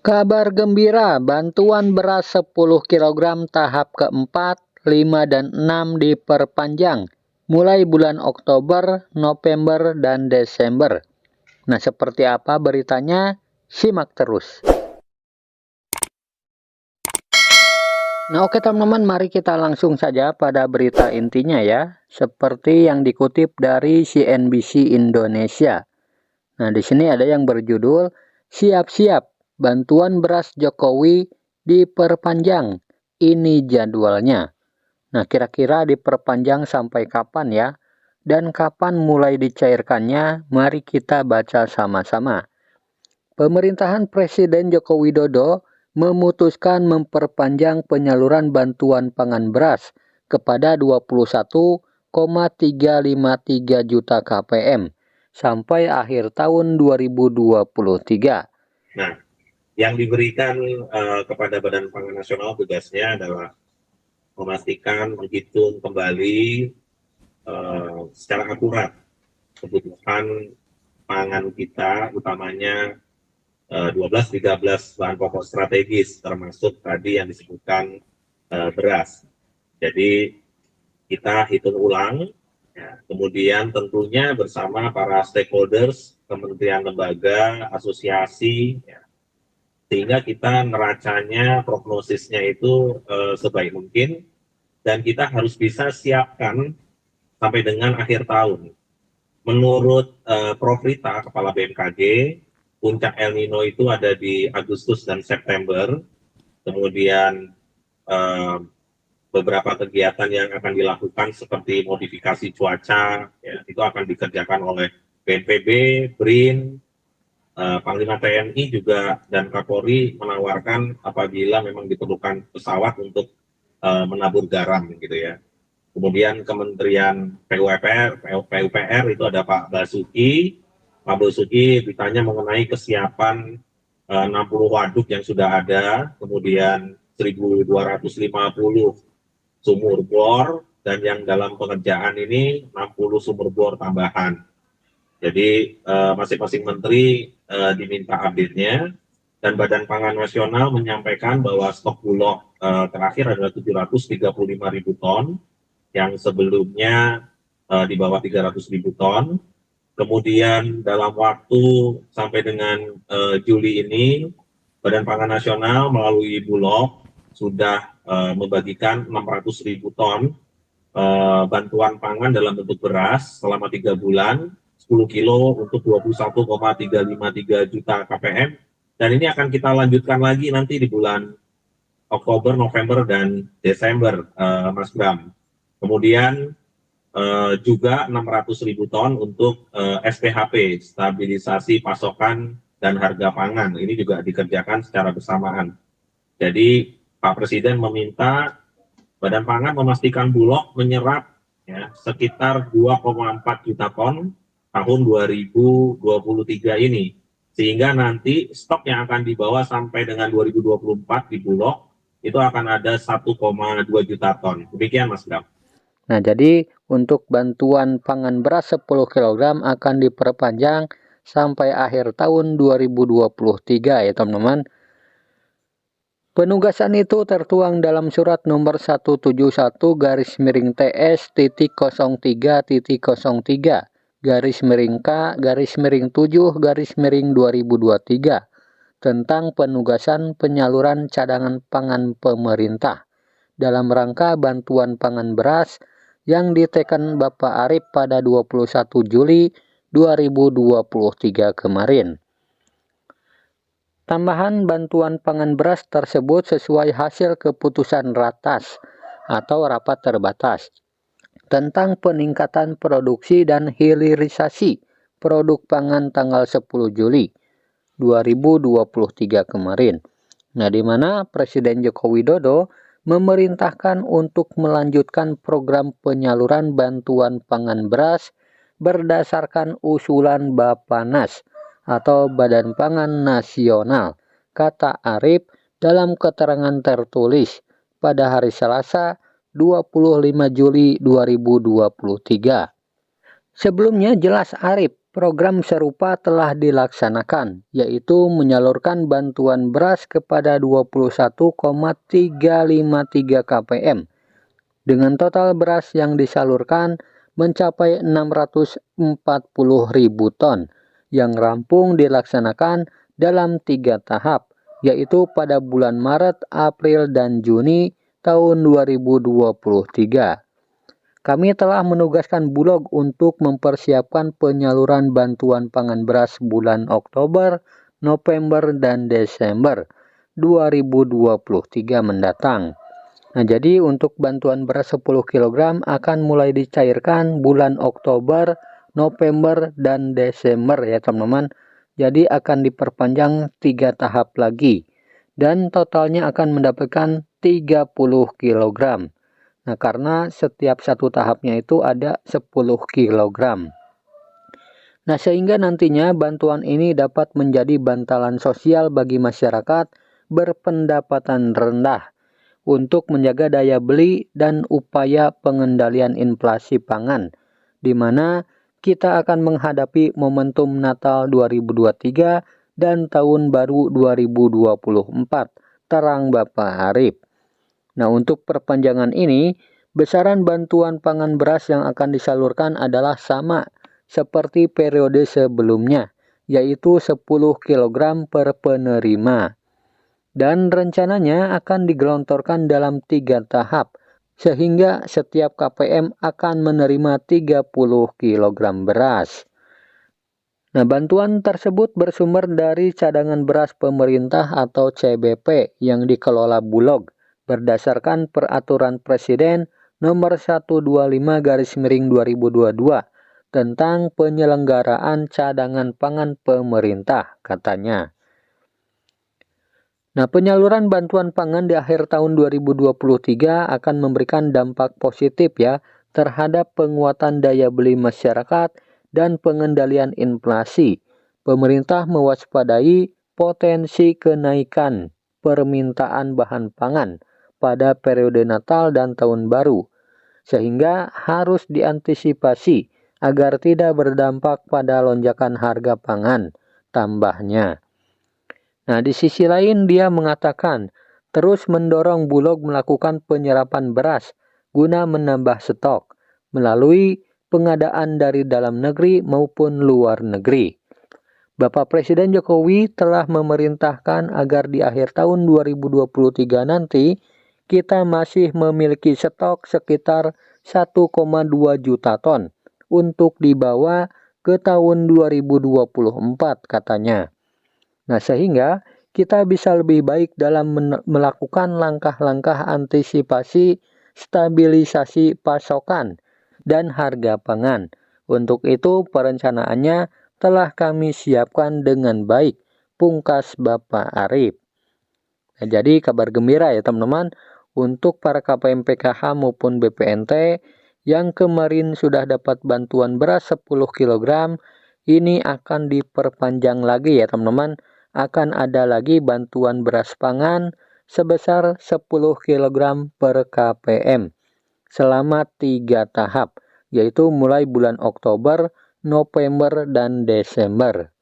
Kabar gembira, bantuan beras 10 kg tahap keempat, 5 dan 6 diperpanjang mulai bulan Oktober, November, dan Desember. Nah, seperti apa beritanya? Simak terus. Nah, oke teman-teman, mari kita langsung saja pada berita intinya ya. Seperti yang dikutip dari CNBC Indonesia. Nah, di sini ada yang berjudul "Siap-siap, bantuan beras Jokowi diperpanjang. Ini jadwalnya." Nah, kira-kira diperpanjang sampai kapan ya? Dan kapan mulai dicairkannya? Mari kita baca sama-sama. Pemerintahan Presiden Joko Widodo memutuskan memperpanjang penyaluran bantuan pangan beras kepada 21,353 juta KPM sampai akhir tahun 2023. Nah, yang diberikan kepada Badan Pangan Nasional tugasnya adalah memastikan menghitung kembali secara akurat kebutuhan pangan kita, utamanya 12-13 bahan pokok strategis, termasuk tadi yang disebutkan beras. Jadi kita hitung ulang, ya, kemudian tentunya bersama para stakeholders, kementerian lembaga, asosiasi, ya, sehingga kita neracanya, prognosisnya itu sebaik mungkin, dan kita harus bisa siapkan sampai dengan akhir tahun. Menurut Prof. Rita, Kepala BMKG, puncak El Nino itu ada di Agustus dan September, kemudian beberapa kegiatan yang akan dilakukan seperti modifikasi cuaca, ya, itu akan dikerjakan oleh BNPB, BRIN, Panglima TNI juga dan Kapolri menawarkan apabila memang diperlukan pesawat untuk menabur garam gitu ya. Kemudian Kementerian PUPR itu ada Pak Basuki. Pak Basuki ditanya mengenai kesiapan 60 waduk yang sudah ada, kemudian 1.250 sumur bor, dan yang dalam pengerjaan ini 60 sumur bor tambahan. Jadi masing-masing menteri diminta update-nya, dan Badan Pangan Nasional menyampaikan bahwa stok bulog terakhir adalah 735.000 ton, yang sebelumnya di bawah 300.000 ton. Kemudian dalam waktu sampai dengan Juli ini, Badan Pangan Nasional melalui Bulog sudah membagikan 600.000 ton bantuan pangan dalam bentuk beras selama 3 bulan, 10 kilo untuk 21,353 juta KPM, dan ini akan kita lanjutkan lagi nanti di bulan Oktober, November, dan Desember, Mas Bram. Kemudian juga 600.000 ton untuk SPHP, stabilisasi pasokan dan harga pangan. Ini juga dikerjakan secara bersamaan. Jadi Pak Presiden meminta Badan Pangan memastikan Bulog menyerap ya, sekitar 2,4 juta ton tahun 2023 ini. Sehingga nanti stok yang akan dibawa sampai dengan 2024 di Bulog itu akan ada 1,2 juta ton. Demikian Mas Bram. Nah, jadi untuk bantuan pangan beras 10 kg akan diperpanjang sampai akhir tahun 2023 ya teman-teman. Penugasan itu tertuang dalam surat nomor 171-TS03-K-7-2023 tentang penugasan penyaluran cadangan pangan pemerintah dalam rangka bantuan pangan beras yang diteken Bapak Arief pada 21 Juli 2023 kemarin. Tambahan bantuan pangan beras tersebut sesuai hasil keputusan Ratas atau rapat terbatas tentang peningkatan produksi dan hilirisasi produk pangan tanggal 10 Juli 2023 kemarin. Nah, di mana Presiden Joko Widodo memerintahkan untuk melanjutkan program penyaluran bantuan pangan beras berdasarkan usulan Bappenas atau Badan Pangan Nasional, kata Arief dalam keterangan tertulis pada hari Selasa 25 Juli 2023. Sebelumnya jelas Arief program serupa telah dilaksanakan, yaitu menyalurkan bantuan beras kepada 21,353 kpm. Dengan total beras yang disalurkan mencapai 640.000 ton, yang rampung dilaksanakan dalam 3 tahap, yaitu pada bulan Maret, April, dan Juni tahun 2023. Kami telah menugaskan Bulog untuk mempersiapkan penyaluran bantuan pangan beras bulan Oktober, November, dan Desember 2023 mendatang. Nah, jadi untuk bantuan beras 10 kg akan mulai dicairkan bulan Oktober, November, dan Desember ya teman-teman. Jadi akan diperpanjang 3 tahap lagi. Dan totalnya akan mendapatkan 30 kg. Nah, karena setiap satu tahapnya itu ada 10 kg. Nah, sehingga nantinya bantuan ini dapat menjadi bantalan sosial bagi masyarakat berpendapatan rendah untuk menjaga daya beli dan upaya pengendalian inflasi pangan, di mana kita akan menghadapi momentum Natal 2023 dan Tahun Baru 2024, terang Bapak Arif. Nah, untuk perpanjangan ini, besaran bantuan pangan beras yang akan disalurkan adalah sama seperti periode sebelumnya, yaitu 10 kg per penerima. Dan rencananya akan digelontorkan dalam 3 tahap, sehingga setiap KPM akan menerima 30 kg beras. Nah, bantuan tersebut bersumber dari cadangan beras pemerintah atau CBP yang dikelola Bulog berdasarkan Peraturan Presiden Nomor 125/2022 tentang penyelenggaraan cadangan pangan pemerintah, katanya. Nah, penyaluran bantuan pangan di akhir tahun 2023 akan memberikan dampak positif ya terhadap penguatan daya beli masyarakat dan pengendalian inflasi. Pemerintah mewaspadai potensi kenaikan permintaan bahan pangan pada periode Natal dan Tahun Baru, sehingga harus diantisipasi agar tidak berdampak pada lonjakan harga pangan, tambahnya. Nah, di sisi lain dia mengatakan terus mendorong Bulog melakukan penyerapan beras guna menambah stok melalui pengadaan dari dalam negeri maupun luar negeri. Bapak Presiden Jokowi telah memerintahkan agar di akhir tahun 2023 nanti kita masih memiliki stok sekitar 1,2 juta ton untuk dibawa ke tahun 2024, katanya. Nah, sehingga kita bisa lebih baik dalam melakukan langkah-langkah antisipasi stabilisasi pasokan dan harga pangan. Untuk itu perencanaannya telah kami siapkan dengan baik, pungkas Bapak Arif. Nah, jadi kabar gembira ya teman-teman untuk para KPM PKH maupun BPNT yang kemarin sudah dapat bantuan beras 10 kg, ini akan diperpanjang lagi ya teman-teman. Akan ada lagi bantuan beras pangan sebesar 10 kg per KPM selama 3 tahap, yaitu mulai bulan Oktober, November, dan Desember.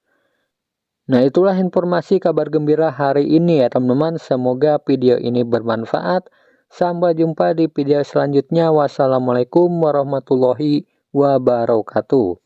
Nah, itulah informasi kabar gembira hari ini ya teman-teman. Semoga video ini bermanfaat. Sampai jumpa di video selanjutnya. Wassalamualaikum warahmatullahi wabarakatuh.